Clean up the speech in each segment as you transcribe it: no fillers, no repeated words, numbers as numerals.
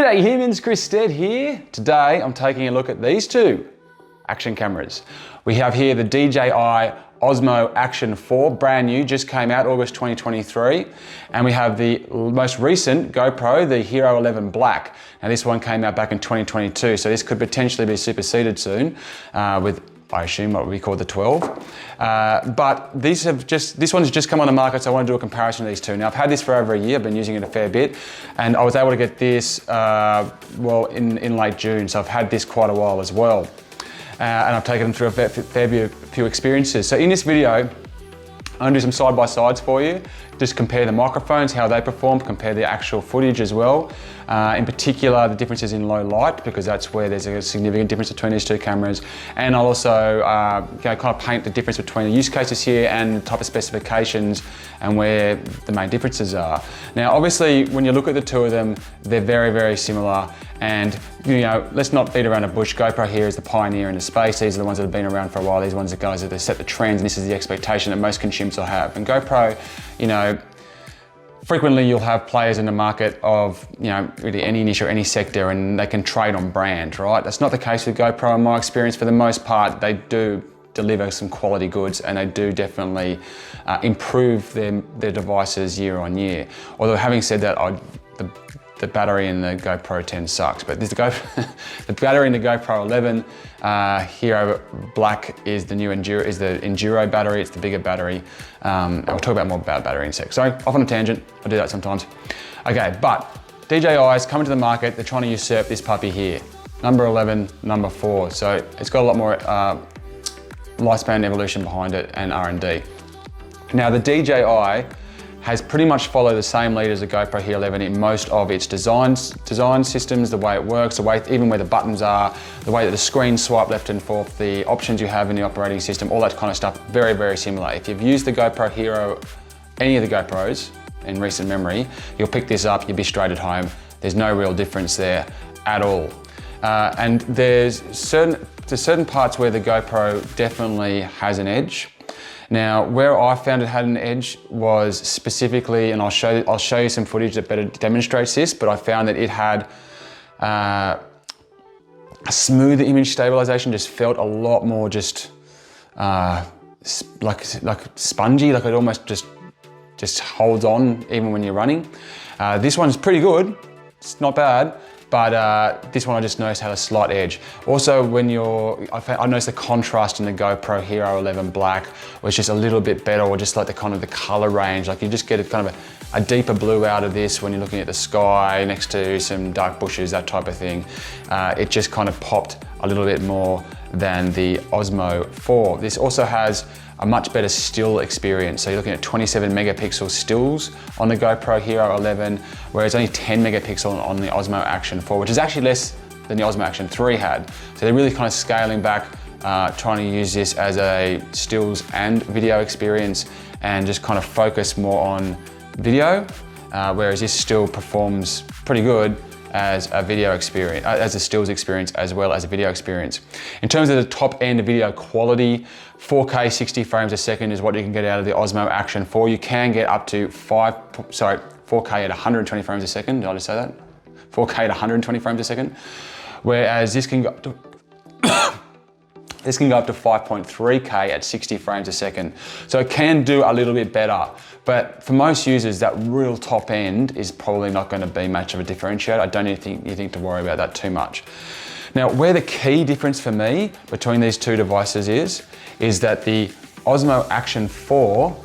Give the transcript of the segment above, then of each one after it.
G'day humans, Chris Stead here. Today I'm taking a look at these two action cameras. We have here the DJI Osmo Action 4, brand new, just came out August 2023. And we have the most recent GoPro, the Hero 11 Black. Now this one came out back in 2022, so this could potentially be superseded soon with, I assume, what we call the 12. But this one's just come on the market, so I want to do a comparison of these two. Now I've had this for over a year, I've been using it a fair bit, and I was able to get this, in late June, so I've had this quite a while as well. And I've taken them through a few experiences. So in this video, I'm gonna do some side-by-sides for you, just compare the microphones, how they perform, compare the actual footage as well. In particular, the differences in low light, because that's where there's a significant difference between these two cameras. And I'll also kind of paint the difference between the use cases here and the type of specifications and where the main differences are. Now, obviously, when you look at the two of them, they're very, very similar. And let's not beat around a bush. GoPro here is the pioneer in the space. These are the ones that have been around for a while. These ones are guys that have set the trends, and this is the expectation that most consumers will have. And GoPro, frequently you'll have players in the market of, really any niche or any sector, and they can trade on brand, right? That's not the case with GoPro in my experience. For the most part, they do deliver some quality goods, and they do definitely improve their devices year on year. Although having said that, the battery in the GoPro 10 sucks, but the battery in the GoPro 11 Hero Black is the Enduro battery. It's the bigger battery. I'll talk about more about battery in a sec. Sorry, off on a tangent. I do that sometimes. Okay, but DJI's coming to the market. They're trying to usurp this puppy here. Number 11, number 4. So it's got a lot more lifespan evolution behind it and R&D. Now the DJI has pretty much followed the same lead as the GoPro Hero 11 in most of its design systems, the way it works, even where the buttons are, the way that the screen swipe left and forth, the options you have in the operating system, all that kind of stuff, very, very similar. If you've used the GoPro Hero, any of the GoPros in recent memory, you'll pick this up, you'll be straight at home. There's no real difference there at all. And there's certain parts where the GoPro definitely has an edge. Now, where I found it had an edge was specifically, and I'll show you some footage that better demonstrates this, but I found that it had a smoother image stabilization, just felt a lot more just like spongy, like it almost just holds on even when you're running. This one's pretty good, it's not bad. But this one I just noticed had a slight edge. Also, I noticed the contrast in the GoPro Hero 11 Black was just a little bit better, or just like the color range. Like you just get a deeper blue out of this when you're looking at the sky next to some dark bushes, that type of thing. It just kind of popped a little bit more than the Osmo 4. This also has a much better still experience. So you're looking at 27 megapixel stills on the GoPro Hero 11, whereas only 10 megapixel on the Osmo Action 4, which is actually less than the Osmo Action 3 had. So they're really kind of scaling back, trying to use this as a stills and video experience, and just kind of focus more on video, whereas this still performs pretty good as a video experience, as a stills experience as well as a video experience. In terms of the top end video quality, 4K 60 frames a second is what you can get out of the Osmo Action 4. You can get up to 4K at 120 frames a second. Did I just say that? 4K at 120 frames a second. Whereas this can go up to This can go up to 5.3K at 60 frames a second. So it can do a little bit better, but for most users, that real top end is probably not going to be much of a differentiator. I don't think you need to worry about that too much. Now, where the key difference for me between these two devices is that the Osmo Action 4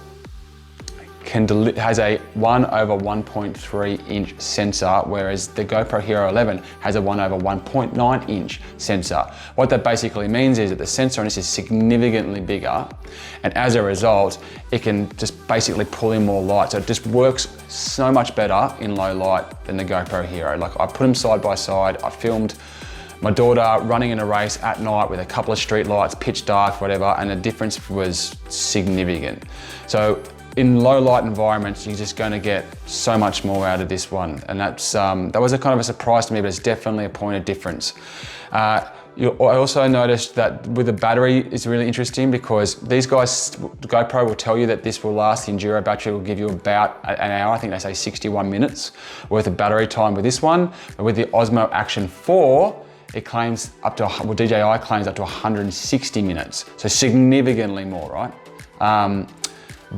has a 1/1.3 inch sensor, whereas the GoPro Hero 11 has a 1/1.9 inch sensor. What that basically means is that the sensor on this is significantly bigger, and as a result, it can just basically pull in more light. So it just works so much better in low light than the GoPro Hero. Like, I put them side by side. I filmed my daughter running in a race at night with a couple of street lights, pitch dark, whatever, and the difference was significant. So in low light environments, you're just going to get so much more out of this one. And that was a kind of a surprise to me, but it's definitely a point of difference. I also noticed that with the battery, it's really interesting because these guys, GoPro will tell you that this will last, the Enduro battery will give you about an hour, I think they say 61 minutes worth of battery time with this one. But with the Osmo Action 4, it claims up to, well, DJI claims up to 160 minutes. So significantly more, right?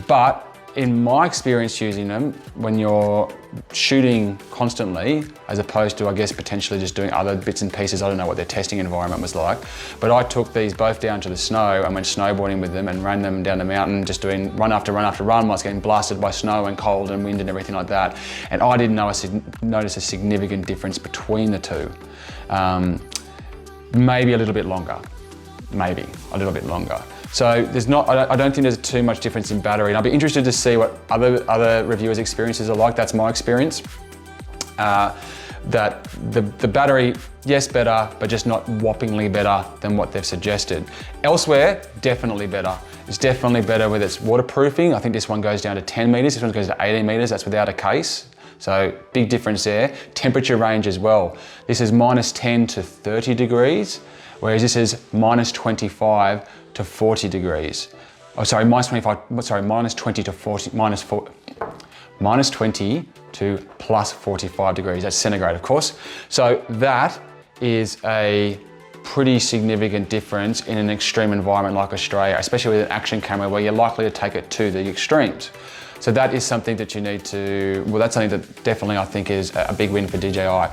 But in my experience using them, when you're shooting constantly, as opposed to, I guess, potentially just doing other bits and pieces, I don't know what their testing environment was like, but I took these both down to the snow and went snowboarding with them and ran them down the mountain, just doing run after run after run. I was getting blasted by snow and cold and wind and everything like that. And I didn't notice a significant difference between the two. Maybe a little bit longer, maybe a little bit longer. So there's not, I don't think there's too much difference in battery, and I'd be interested to see what other reviewers' experiences are like. That's my experience. That the battery, yes, better, but just not whoppingly better than what they've suggested. Elsewhere, definitely better. It's definitely better with its waterproofing. I think this one goes down to 10 meters, this one goes to 18 meters, that's without a case. So big difference there. Temperature range as well. This is -10 to 30 degrees, whereas this is -25 to 40 degrees. Oh, sorry, -20 to 40, -20 to +45 degrees. That's centigrade, of course. So that is a pretty significant difference in an extreme environment like Australia, especially with an action camera where you're likely to take it to the extremes. So that is something that you need to, well, that's something that definitely I think is a big win for DJI.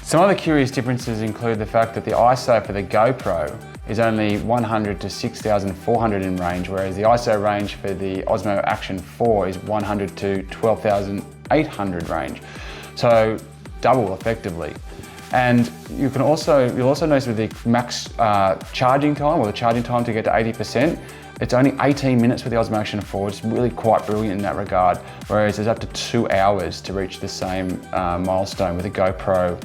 Some other curious differences include the fact that the ISO for the GoPro is only 100 to 6,400 in range, whereas the ISO range for the Osmo Action 4 is 100 to 12,800 range. So double effectively. And you'll also notice with the max charging time, or the charging time to get to 80%, it's only 18 minutes with the Osmo Action 4. It's really quite brilliant in that regard, whereas there's up to 2 hours to reach the same milestone with the GoPro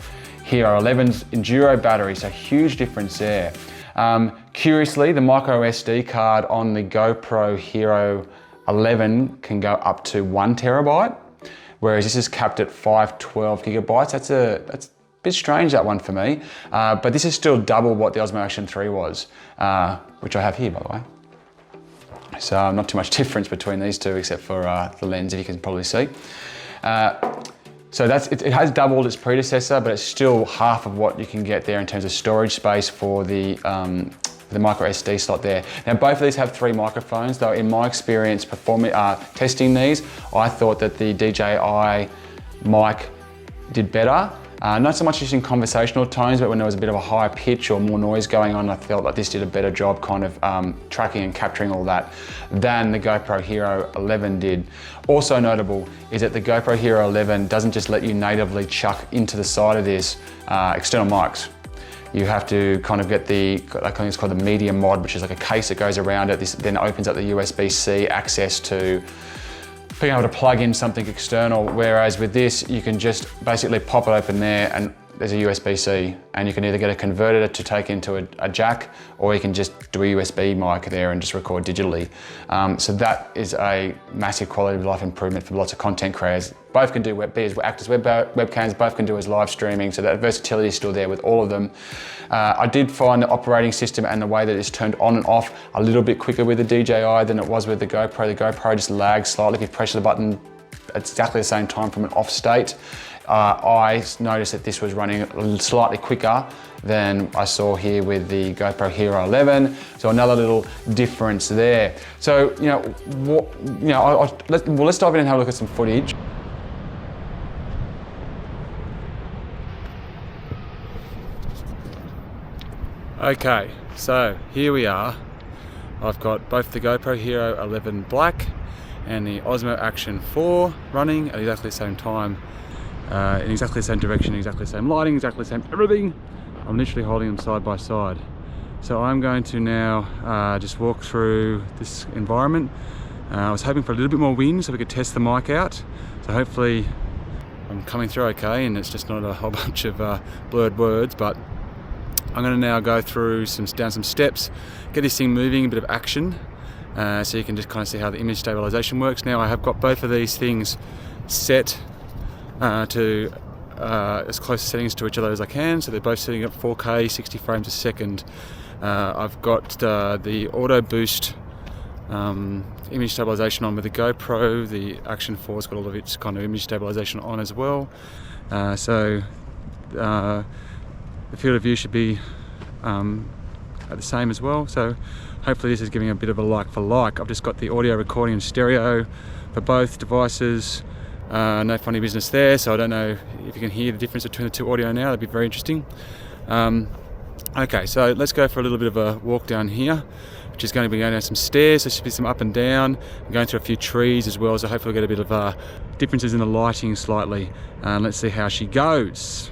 Hero 11's Enduro battery, so huge difference there. Curiously, the micro SD card on the GoPro Hero 11 can go up to 1 terabyte, whereas this is capped at 512 gigabytes. That's a bit strange, that one for me, but this is still double what the Osmo Action 3 was, which I have here, by the way. So not too much difference between these two, except for the lens, if you can probably see. So it has doubled its predecessor, but it's still half of what you can get there in terms of storage space for the micro SD slot there. Now both of these have 3 microphones, though in my experience testing these, I thought that the DJI mic did better. Not so much just in conversational tones, but when there was a bit of a higher pitch or more noise going on, I felt like this did a better job kind of tracking and capturing all that than the GoPro Hero 11 did. Also notable is that the GoPro Hero 11 doesn't just let you natively chuck into the side of this external mics. You have to kind of get I think it's called the media mod, which is like a case that goes around it. This then opens up the USB-C access to being able to plug in something external, whereas with this, you can just basically pop it open there and there's a USB-C, and you can either get a converter to take into a jack, or you can just do a USB mic there and just record digitally. So that is a massive quality of life improvement for lots of content creators. Both can do act as webcams, both can do as live streaming, so that versatility is still there with all of them. I did find the operating system and the way that it's turned on and off a little bit quicker with the DJI than it was with the GoPro. The GoPro just lags slightly. If you press the button at exactly the same time from an off state. I noticed that this was running slightly quicker than I saw here with the GoPro Hero 11. So another little difference there. So, let's dive in and have a look at some footage. Okay, so here we are. I've got both the GoPro Hero 11 Black and the Osmo Action 4 running at exactly the same time, in exactly the same direction, exactly the same lighting, exactly the same everything. I'm literally holding them side by side. So I'm going to now just walk through this environment. I was hoping for a little bit more wind so we could test the mic out. So hopefully I'm coming through okay and it's just not a whole bunch of blurred words, but I'm going to now go through down some steps, get this thing moving, a bit of action, so you can just kind of see how the image stabilization works. Now I have got both of these things set to as close settings to each other as I can, so they're both sitting at 4K 60 frames a second. I've got the auto boost image stabilization on with the GoPro. The Action 4's got all of its kind of image stabilization on as well, so the field of view should be at the same as well. So hopefully this is giving a bit of a like for like. I've just got the audio recording in stereo for both devices. No funny business there, so I don't know if you can hear the difference between the two audio now. That'd be very interesting. Okay, so let's go for a little bit of a walk down here, which is going to be going down some stairs. There should be some up and down. I'm going through a few trees as well, so hopefully we'll get a bit of differences in the lighting slightly. Let's see how she goes.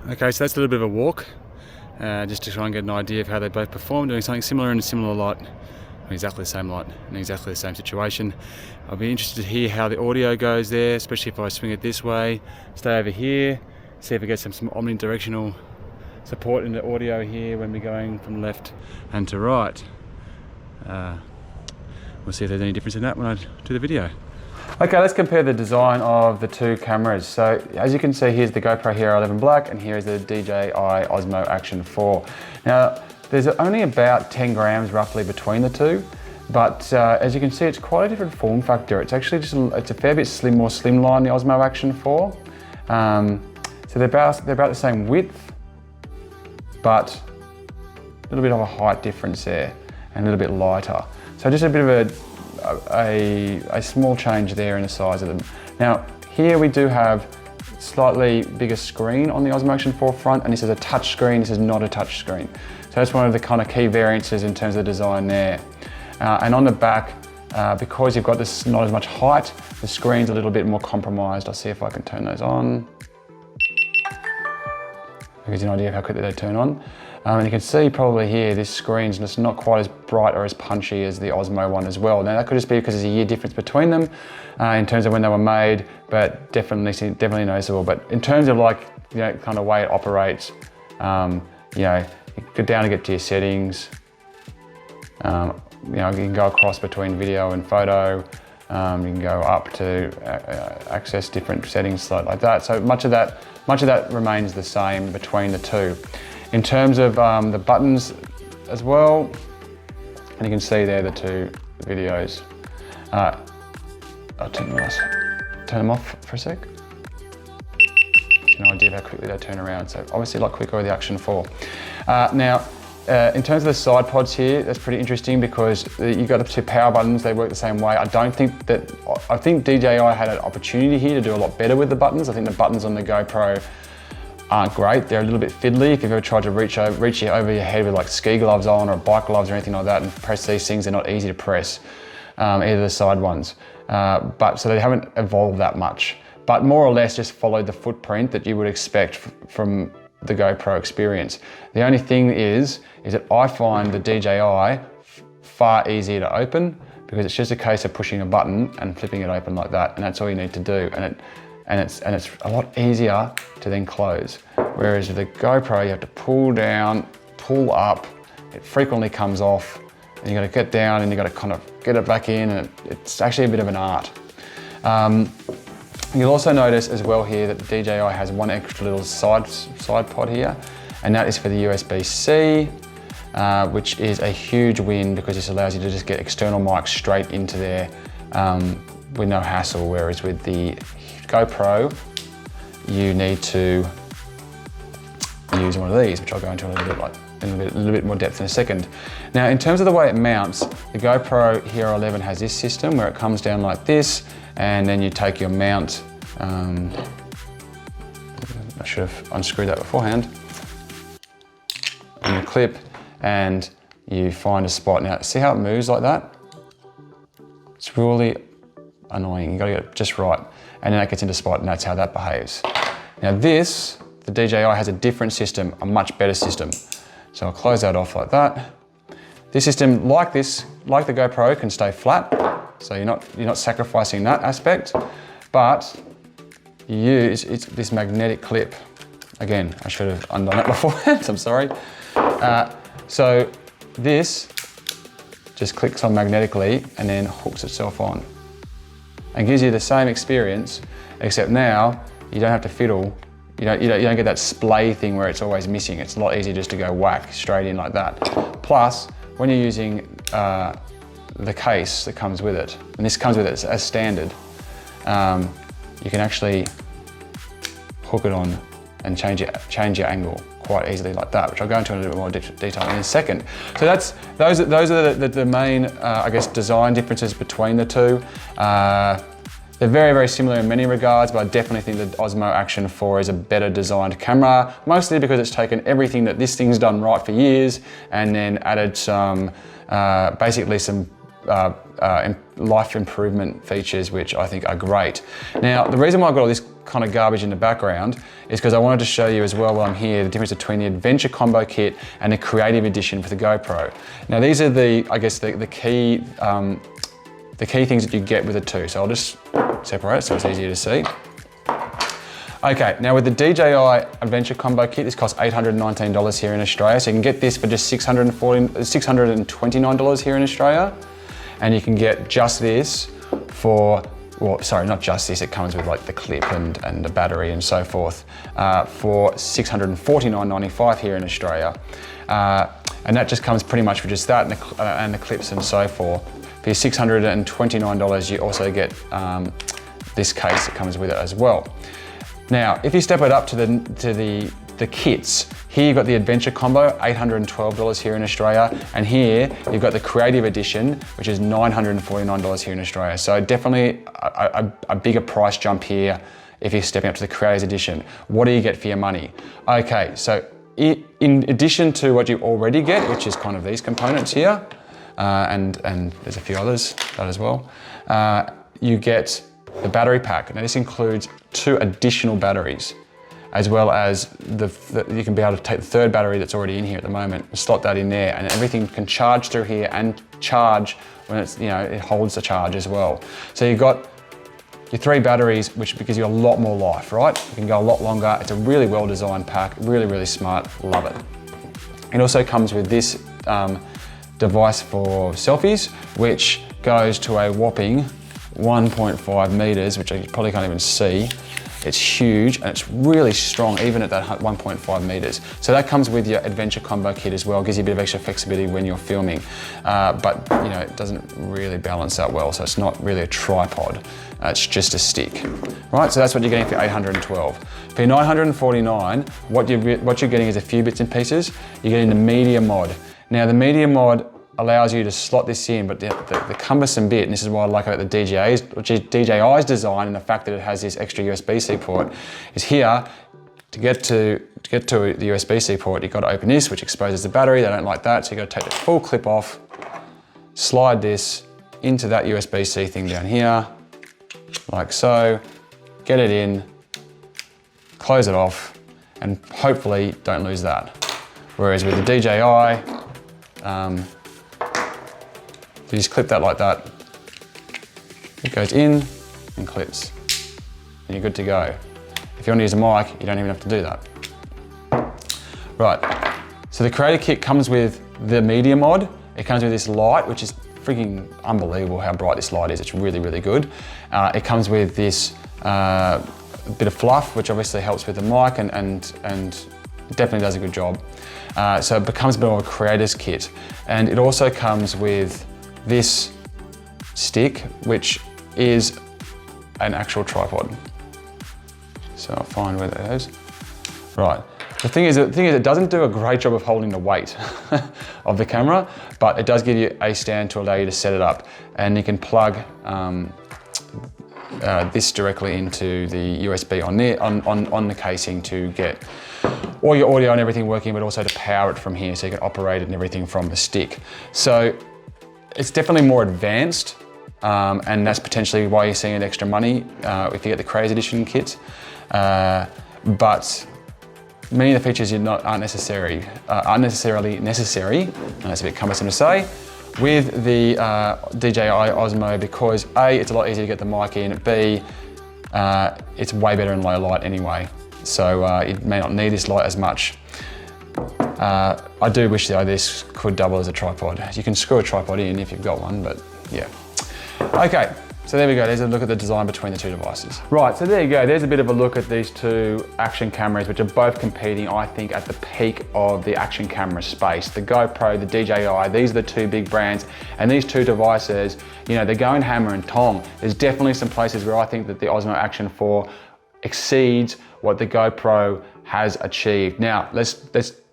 Okay, so that's a little bit of a walk, just to try and get an idea of how they both perform, doing something similar in a similar light, exactly the same light, in exactly the same situation. I'll be interested to hear how the audio goes there, especially if I swing it this way, stay over here, see if we get some omnidirectional support in the audio here when we're going from left and to right. We'll see if there's any difference in that when I do the video. Okay, let's compare the design of the two cameras. So as you can see, here's the GoPro Hero 11 Black and here is the DJI Osmo Action 4. Now, there's only about 10 grams roughly between the two, but as you can see, it's quite a different form factor. It's actually it's a fair bit more slimline, the Osmo Action 4. So they're about the same width, but a little bit of a height difference there, and a little bit lighter. So just a bit of a small change there in the size of them. Now, here we do have slightly bigger screen on the Osmo Action 4 front, and this is a touch screen, this is not a touch screen. So that's one of the kind of key variances in terms of the design there. And on the back, because you've got this not as much height, the screen's a little bit more compromised. I'll see if I can turn those on. That gives you an idea of how quickly they turn on. And you can see probably here, this screen's just not quite as bright or as punchy as the Osmo one as well. Now that could just be because there's a year difference between them in terms of when they were made, but definitely noticeable. But in terms of like, you know, kind of way it operates, you know, you go down to get to your settings. You know, you can go across between video and photo. You can go up to access different settings like that. So much of that remains the same between the two. In terms of the buttons as well, and you can see there the two videos. I'll turn them off for a sec. No idea how quickly they turn around. So obviously a lot quicker with the Action 4. Now, in terms of the side pods here, that's pretty interesting because you've got the two power buttons, they work the same way. I think DJI had an opportunity here to do a lot better with the buttons. I think the buttons on the GoPro aren't great. They're a little bit fiddly. If you've ever tried to reach over your head with like ski gloves on or bike gloves or anything like that and press these things, they're not easy to press, either the side ones. So they haven't evolved that much, but more or less just followed the footprint that you would expect from the GoPro experience. The only thing is that I find the DJI far easier to open because it's just a case of pushing a button and flipping it open like that, and that's all you need to do. And it's a lot easier to then close. Whereas with the GoPro, you have to pull down, pull up, it frequently comes off, and you gotta get down and you gotta kind of get it back in, and it's actually a bit of an art. You'll also notice as well here that the DJI has one extra little side pod here, and that is for the USB-C, which is a huge win because this allows you to just get external mics straight into there with no hassle, whereas with the GoPro, you need to use one of these, which I'll go into a little bit more depth in a second. Now, in terms of the way it mounts, the GoPro Hero 11 has this system where it comes down like this, and then you take your mount. I should have unscrewed that beforehand. And you clip, and you find a spot. Now, see how it moves like that? It's really annoying. You gotta get it just right. And then it gets into spot, and that's how that behaves. Now this, the DJI has a different system, a much better system. So I'll close that off like that. This system, like the GoPro, can stay flat. So you're not sacrificing that aspect, but you use this magnetic clip. Again, I should have undone it beforehand, I'm sorry. So this just clicks on magnetically and then hooks itself on. And gives you the same experience, except now you don't have to fiddle. You don't get that splay thing where it's always missing. It's a lot easier just to go whack straight in like that. Plus, when you're using the case that comes with it, and this comes with it as standard, you can actually hook it on and change your angle quite easily like that, which I'll go into in a little bit more detail in a second. So those are the main, I guess, design differences between the two. They're very, very similar in many regards, but I definitely think the Osmo Action 4 is a better designed camera, mostly because it's taken everything that this thing's done right for years and then added some, basically some life improvement features, which I think are great. Now, the reason why I've got all this kind of garbage in the background is because I wanted to show you as well while I'm here the difference between the Adventure Combo Kit and the Creative Edition for the GoPro. Now, these are the key things that you get with the two. So I'll just separate it so it's easier to see. Okay, now with the DJI Adventure Combo Kit, this costs $819 here in Australia. So you can get this for just $629 here in Australia. And you can get just this for, well, sorry, not just this, it comes with like the clip and the battery and so forth, for $649.95 here in Australia. And that just comes pretty much with just that and the clips and so forth. For your $629, you also get this case that comes with it as well. Now, if you step it up to the kits, here you've got the Adventure Combo, $812 here in Australia, and here you've got the Creative Edition, which is $949 here in Australia. So definitely a bigger price jump here if you're stepping up to the Creators Edition. What do you get for your money? Okay, so in addition to what you already get, which is kind of these components here, and there's a few others that as well, you get the battery pack. Now this includes 2 additional batteries, as well as you can be able to take the 3rd battery that's already in here at the moment and slot that in there, and everything can charge through here and charge when it's, it holds the charge as well. So you've got your 3 batteries, which gives you a lot more life, right? You can go a lot longer. It's a really well-designed pack, really, really smart, love it. It also comes with this device for selfies, which goes to a whopping 1.5 meters, which I probably can't even see. It's huge and it's really strong, even at that 1.5 meters. So that comes with your Adventure Combo kit as well, gives you a bit of extra flexibility when you're filming. But it doesn't really balance that well, so it's not really a tripod. It's just a stick, right? So that's what you're getting for 812. For your 949, what you're getting is a few bits and pieces. You're getting the Media Mod. Now the Media Mod allows you to slot this in, but the cumbersome bit, and this is what I like about the DJI's design and the fact that it has this extra USB-C port, is here to get to the USB-C port, you've got to open this, which exposes the battery. They don't like that, so you've got to take the full clip off, slide this into that USB-C thing down here, like so, get it in, close it off, and hopefully don't lose that. Whereas with the DJI, you just clip that like that. It goes in and clips, and you're good to go. If you want to use a mic, you don't even have to do that. Right, so the Creator Kit comes with the Media Mod. It comes with this light, which is freaking unbelievable how bright this light is. It's really, really good. It comes with this bit of fluff, which obviously helps with the mic and definitely does a good job. So it becomes a bit of a creator's kit. And it also comes with this stick, which is an actual tripod. So I'll find where that is. Right. The thing is, it doesn't do a great job of holding the weight of the camera, but it does give you a stand to allow you to set it up. And you can plug this directly into the USB on the casing to get all your audio and everything working, but also to power it from here so you can operate it and everything from the stick. So it's definitely more advanced, and that's potentially why you're seeing extra money if you get the Creators Edition kit. But many of the features aren't necessarily necessary, and that's a bit cumbersome to say, with the DJI Osmo, because A, it's a lot easier to get the mic in, B, it's way better in low light anyway, so it may not need this light as much. I do wish though this could double as a tripod. You can screw a tripod in if you've got one, but yeah. Okay, so there we go. There's a look at the design between the 2 devices. Right, so there you go. There's a bit of a look at these 2 action cameras, which are both competing, I think, at the peak of the action camera space. The GoPro, the DJI, these are the 2 big brands, and these 2 devices, they're going hammer and tong. There's definitely some places where I think that the Osmo Action 4 exceeds what the GoPro has achieved. Now, let's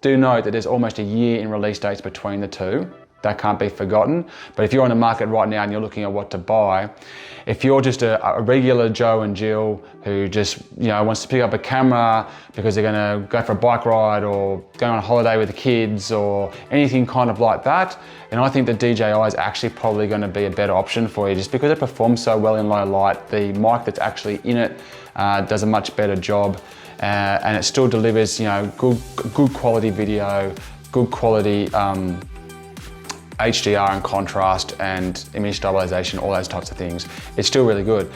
do note that there's almost a year in release dates between the 2. That can't be forgotten. But if you're on the market right now and you're looking at what to buy, if you're just a regular Joe and Jill who just wants to pick up a camera because they're going to go for a bike ride or go on a holiday with the kids or anything kind of like that, then I think the DJI is actually probably going to be a better option for you, just because it performs so well in low light. The mic that's actually in it does a much better job, and it still delivers good quality video, good quality HDR and contrast and image stabilization, all those types of things. It's still really good.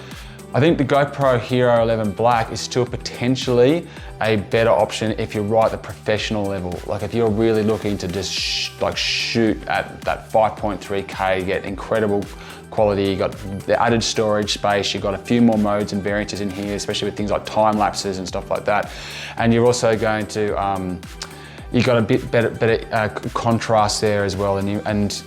I think the GoPro Hero 11 Black is still potentially a better option if you're right at the professional level. Like if you're really looking to just shoot at that 5.3K, get incredible quality, you got the added storage space, you've got a few more modes and variances in here, especially with things like time lapses and stuff like that. And you're also going to you got a bit better contrast there as well, and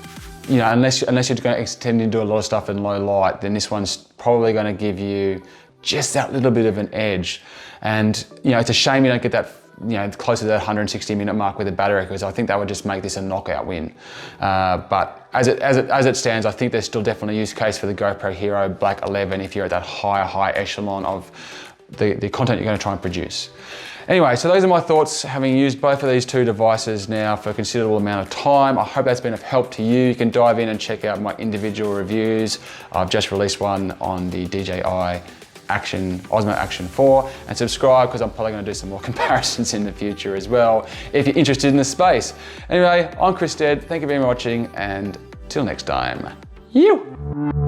you know, unless you're going to extend to do a lot of stuff in low light, then this one's probably going to give you just that little bit of an edge. And you know, it's a shame you don't get that, you know, closer to that 160-minute mark with the battery, because I think that would just make this a knockout win. But as it stands, I think there's still definitely a use case for the GoPro Hero Black 11 if you're at that high echelon of the content you're going to try and produce. Anyway, so those are my thoughts, having used both of these two devices now for a considerable amount of time. I hope that's been of help to you. You can dive in and check out my individual reviews. I've just released one on the DJI Action, Osmo Action 4, and subscribe, because I'm probably going to do some more comparisons in the future as well, if you're interested in the space. Anyway, I'm Chris Stead. Thank you very much for watching, and till next time. You.